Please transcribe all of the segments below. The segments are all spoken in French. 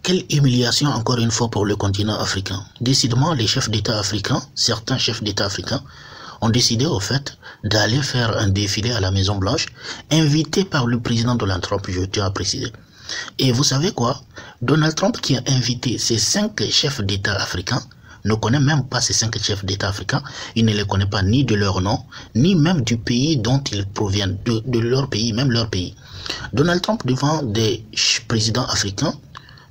Quelle humiliation encore une fois pour le continent africain. Décidément, les chefs d'État africains, certains chefs d'État africains, ont décidé au fait d'aller faire un défilé à la Maison Blanche, invité par le président Donald Trump, je tiens à préciser. Et vous savez quoi? Donald Trump qui a invité ces 5 chefs d'État africains, ne connaît même pas ces 5 chefs d'État africains, il ne les connaît pas ni de leur nom, ni même du pays dont ils proviennent, de leur pays, même leur pays. Donald Trump devant des présidents africains,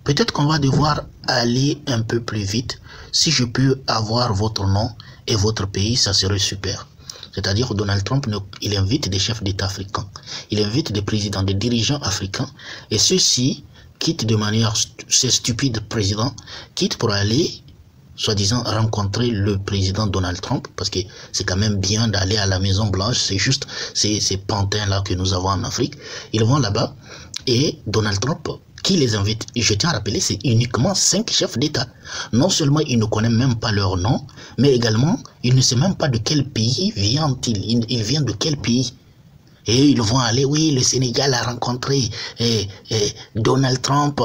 peut-être qu'on va devoir aller un peu plus vite. Si je peux avoir votre nom et votre pays, ça serait super. C'est-à-dire Donald Trump, il invite des chefs d'État africains, il invite des présidents, des dirigeants africains, et ceux-ci quittent de manière, ces stupides présidents, quittent pour aller, soi-disant, rencontrer le président Donald Trump, parce que c'est quand même bien d'aller à la Maison Blanche, c'est juste ces pantins-là que nous avons en Afrique. Ils vont là-bas, et Donald Trump, qui les invite? Je tiens à rappeler, c'est uniquement 5 chefs d'État. Non seulement il ne connaît même pas leur nom, mais également, il ne sait même pas de quel pays vient-il. Il vient de quel pays? Et ils vont aller, oui, le Sénégal a rencontré Donald Trump,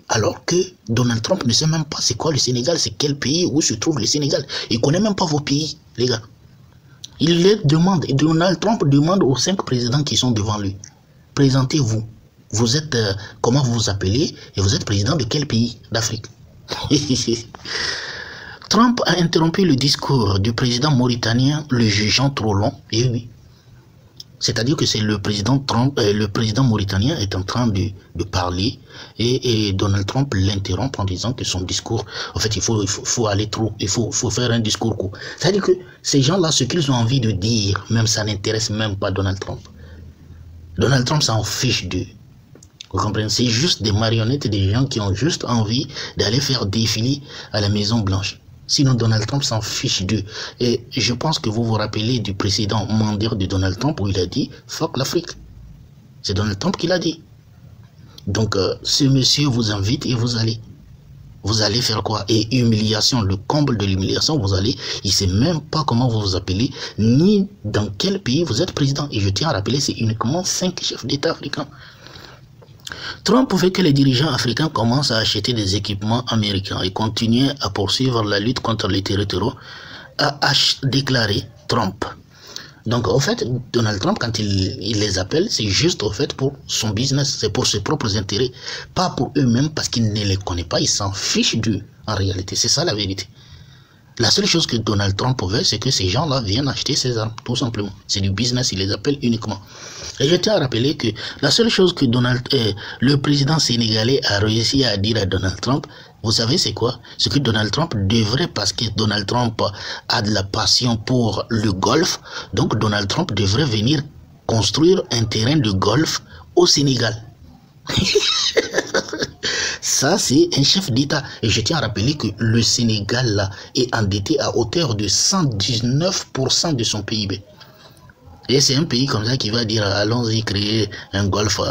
alors que Donald Trump ne sait même pas c'est quoi le Sénégal, c'est quel pays, où se trouve le Sénégal. Il ne connaît même pas vos pays, les gars. Il les demande, et Donald Trump demande aux 5 présidents qui sont devant lui, présentez-vous. Vous êtes, comment vous vous appelez, et vous êtes président de quel pays d'Afrique? Trump a interrompu le discours du président mauritanien, le jugeant trop long, et oui. C'est-à-dire que c'est le président Trump, le président mauritanien est en train de parler, et Donald Trump l'interrompt en disant que son discours, en fait, il faut aller trop, il faut faire un discours court. C'est-à-dire que ces gens-là, ce qu'ils ont envie de dire, même ça n'intéresse même pas Donald Trump. Donald Trump s'en fiche d'eux. Vous comprenez? C'est juste des marionnettes, des gens qui ont juste envie d'aller faire défiler à la Maison Blanche. Sinon, Donald Trump s'en fiche d'eux. Et je pense que vous vous rappelez du précédent mandat de Donald Trump où il a dit « fuck l'Afrique ». C'est Donald Trump qui l'a dit. Donc, ce monsieur vous invite et vous allez. Vous allez faire quoi? Et humiliation, le comble de l'humiliation, vous allez, il ne sait même pas comment vous vous appelez, ni dans quel pays vous êtes président. Et je tiens à rappeler, c'est uniquement 5 chefs d'État africains. Trump veut que les dirigeants africains commencent à acheter des équipements américains et continuer à poursuivre la lutte contre les terroristes, a déclaré Trump. Donc, au fait, Donald Trump, quand il les appelle, c'est juste, au fait, pour son business, c'est pour ses propres intérêts, pas pour eux-mêmes, parce qu'il ne les connaît pas, il s'en fiche d'eux, en réalité. C'est ça la vérité. La seule chose que Donald Trump veut, c'est que ces gens-là viennent acheter ses armes, tout simplement. C'est du business, il les appelle uniquement. Et je tiens à rappeler que la seule chose que le président sénégalais a réussi à dire à Donald Trump, vous savez c'est quoi? C'est que Donald Trump devrait, parce que Donald Trump a de la passion pour le golf, donc Donald Trump devrait venir construire un terrain de golf au Sénégal. Ça, c'est un chef d'État. Et je tiens à rappeler que le Sénégal là, est endetté à hauteur de 119% de son PIB. Et c'est un pays comme ça qui va dire allons-y créer un golf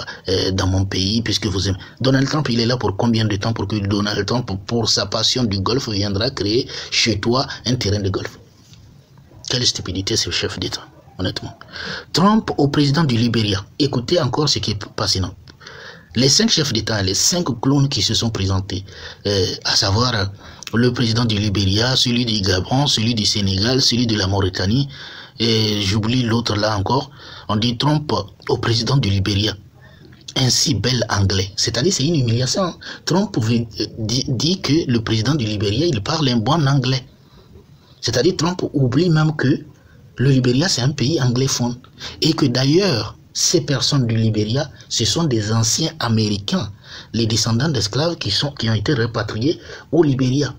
dans mon pays puisque vous aimez. Donald Trump, il est là pour combien de temps pour que Donald Trump, pour sa passion du golf, viendra créer chez toi un terrain de golf? Quelle stupidité ce chef d'État, honnêtement. Trump au président du Libéria. Écoutez encore ce qui est fascinant. Les 5 chefs d'État, les 5 clones qui se sont présentés, à savoir le président du Libéria, celui du Gabon, celui du Sénégal, celui de la Mauritanie, et j'oublie l'autre là encore, on dit Trump au président du Libéria. Un si bel anglais. C'est-à-dire c'est une humiliation. Hein. Trump dit que le président du Libéria, il parle un bon anglais. C'est-à-dire Trump oublie même que le Libéria, c'est un pays anglophone. Et que d'ailleurs, ces personnes du Libéria, ce sont des anciens Américains, les descendants d'esclaves qui ont été répatriés au Libéria.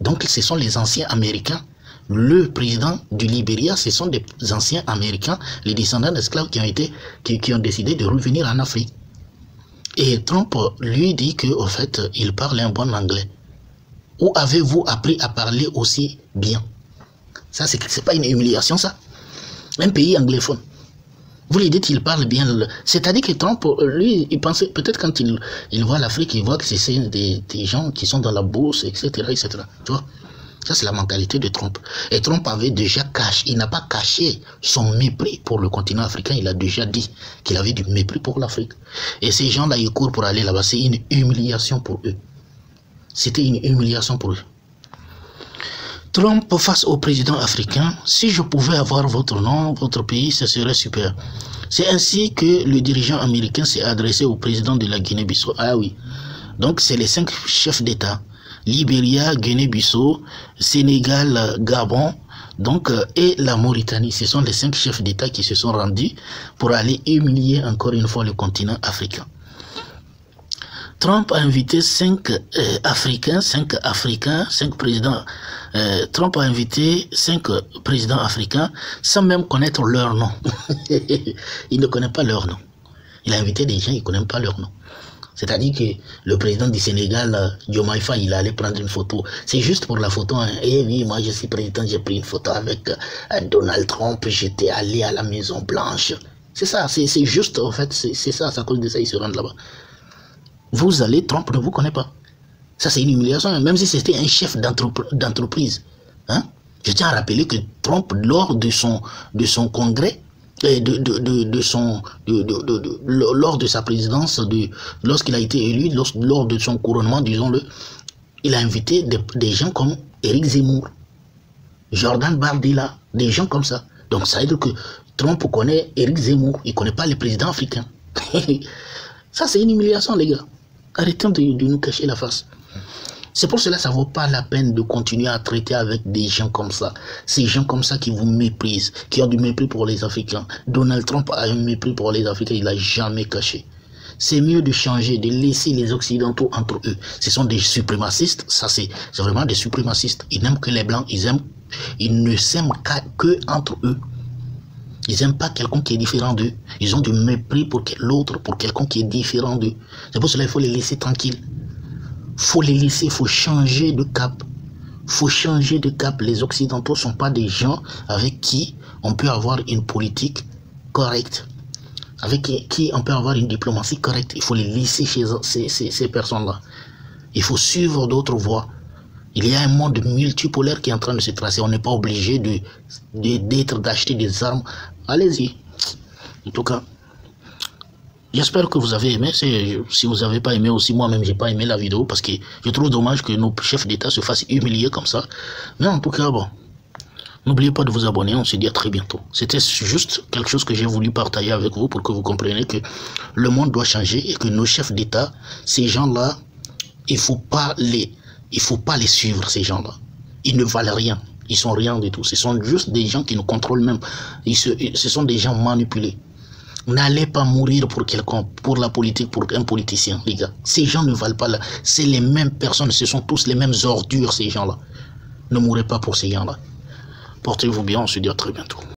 Donc ce sont les anciens Américains. Le président du Libéria, ce sont des anciens Américains, les descendants d'esclaves qui ont décidé de revenir en Afrique. Et Trump lui dit qu'au fait, il parle un bon anglais. Où avez-vous appris à parler aussi bien? Ça, c'est pas une humiliation, ça. Un pays anglophone. Vous lui dites qu'il parle bien. C'est-à-dire que Trump, lui, il pensait, peut-être quand il voit l'Afrique, il voit que c'est des gens qui sont dans la bourse, etc., etc. Tu vois? Ça, c'est la mentalité de Trump. Et Trump avait déjà caché, il n'a pas caché son mépris pour le continent africain. Il a déjà dit qu'il avait du mépris pour l'Afrique. Et ces gens-là, ils courent pour aller là-bas. C'est une humiliation pour eux. C'était une humiliation pour eux. Trump face au président africain, si je pouvais avoir votre nom, votre pays, ce serait super. C'est ainsi que le dirigeant américain s'est adressé au président de la Guinée-Bissau. Ah oui, donc c'est les 5 chefs d'État. Libéria, Guinée-Bissau, Sénégal, Gabon, donc, et la Mauritanie. Ce sont les 5 chefs d'État qui se sont rendus pour aller humilier encore une fois le continent africain. Trump a invité 5 présidents. Trump a invité 5 présidents africains sans même connaître leur nom. Il ne connaît pas leur nom. Il a invité des gens, il ne connaît pas leur nom. C'est-à-dire que le président du Sénégal, Diomaye Faye, il allait prendre une photo. C'est juste pour la photo. Hein. Et oui, moi je suis président, j'ai pris une photo avec Donald Trump, j'étais allé à la Maison Blanche. C'est ça, c'est juste en fait, c'est ça, c'est à cause de ça ils se rendent là-bas. Vous allez, Trump ne vous connaît pas. Ça, c'est une humiliation, même si c'était un chef d'entreprise. Hein? Je tiens à rappeler que Trump, lors de son congrès, lors de sa présidence, lorsqu'il a été élu, lors de son couronnement, disons-le, il a invité des gens comme Éric Zemmour, Jordan Bardella, des gens comme ça. Donc, ça veut dire que Trump connaît Éric Zemmour, il ne connaît pas les présidents africains. Ça, c'est une humiliation, les gars. Arrêtons de nous cacher la face. C'est pour cela que ça ne vaut pas la peine de continuer à traiter avec des gens comme ça. Ces gens comme ça qui vous méprisent, qui ont du mépris pour les Africains. Donald Trump a un mépris pour les Africains, il ne l'a jamais caché. C'est mieux de changer, de laisser les Occidentaux entre eux. Ce sont des suprémacistes, ça c'est vraiment des suprémacistes. Ils n'aiment que les Blancs, ils ne s'aiment que entre eux. Ils n'aiment pas quelqu'un qui est différent d'eux. Ils ont du mépris pour l'autre, pour quelqu'un qui est différent d'eux. C'est pour cela qu'il faut les laisser tranquilles. Il faut les laisser, il faut changer de cap. Il faut changer de cap. Les Occidentaux ne sont pas des gens avec qui on peut avoir une politique correcte. Avec qui on peut avoir une diplomatie correcte. Il faut les laisser chez ces personnes-là. Il faut suivre d'autres voies. Il y a un monde multipolaire qui est en train de se tracer. On n'est pas obligé d'acheter des armes. Allez-y. En tout cas, j'espère que vous avez aimé. Si vous n'avez pas aimé aussi, moi-même, je n'ai pas aimé la vidéo parce que je trouve dommage que nos chefs d'État se fassent humilier comme ça. Mais en tout cas, bon, n'oubliez pas de vous abonner. On se dit à très bientôt. C'était juste quelque chose que j'ai voulu partager avec vous pour que vous compreniez que le monde doit changer et que nos chefs d'État, ces gens-là, il ne faut pas les suivre, ces gens-là. Ils ne valent rien. Ils sont rien du tout. Ce sont juste des gens qui nous contrôlent même. Ce sont des gens manipulés. N'allez pas mourir pour quelqu'un, pour la politique, pour un politicien, les gars. Ces gens ne valent pas là. C'est les mêmes personnes. Ce sont tous les mêmes ordures, ces gens-là. Ne mourrez pas pour ces gens-là. Portez-vous bien. On se dit à très bientôt.